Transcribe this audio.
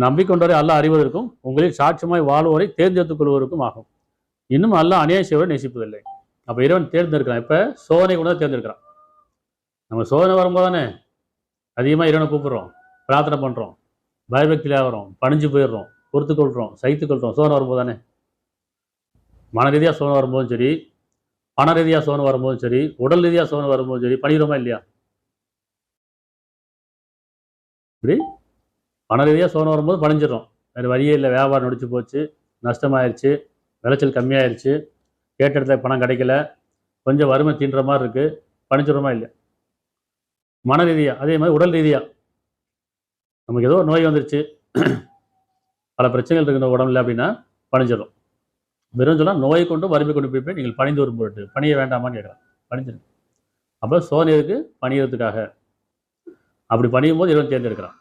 நம்பிக்கொண்டவரை அல்லாஹ் அறிவதற்கும் உங்களில் சாட்சியமாய் வாழ்வோரை தேர்ந்தெடுத்துக் கொள்வதற்கும் ஆகும். இன்னும் அல்லாஹ் அநியாயம் செய்வதை நேசிப்பதில்லை. அப்போ இறைவன் தேர்ந்தெடுக்கிறான். இப்போ சோதனை கூட தான் தேர்ந்தெடுக்கிறான். நம்ம சோதனை வரும்போது தானே அதிகமாக இறைவனை கூப்பிடுறோம், பிரார்த்தனை பண்ணுறோம், பயபக்தியில் ஆகிறோம், பணிஞ்சு போயிடுறோம், பொறுத்துக்கொள்கிறோம், சகித்துக்கொள்கிறோம். சோதனை வரும்போது தானே, மன ரீதியாக சோதனை வரும்போதும் சரி, பண ரீதியாக சோதனை வரும்போதும் சரி, உடல் ரீதியாக சோதனை வரும்போதும் சரி, பண்ணிடுறோமா இல்லையா? இப்படி பண ரீதியாக சோதனை வரும்போது பணிஞ்சிடறோம். வேறு வழியே இல்லை, வியாபாரம் நொடிச்சு போச்சு, நஷ்டமாயிருச்சு, விளைச்சல் கம்மியாயிருச்சு, கேட்ட இடத்துல பணம் கிடைக்கல, கொஞ்சம் வறுமை தீண்டுற மாதிரி இருக்குது, பணிச்சிடுறோமா இல்லையா? மன ரீதியாக அதே மாதிரி உடல் ரீதியாக நமக்கு ஏதோ நோய் வந்துருச்சு, பல பிரச்சனைகள் இருக்கிற உடம்புல அப்படின்னா பணிஞ்சிடும். வெறும் சொன்னால் நோயை கொண்டு வறுமை கொண்டு போய் நீங்கள் பணிந்து வரும் பொருட்டு பணிய வேண்டாமான்னு கேட்குறான். பணிஞ்சிடும். அப்போ சோதனை இருக்கு பணியறதுக்காக. அப்படி பணியும் போது இறைவன் தேர்ந்தெடுக்கிறான்.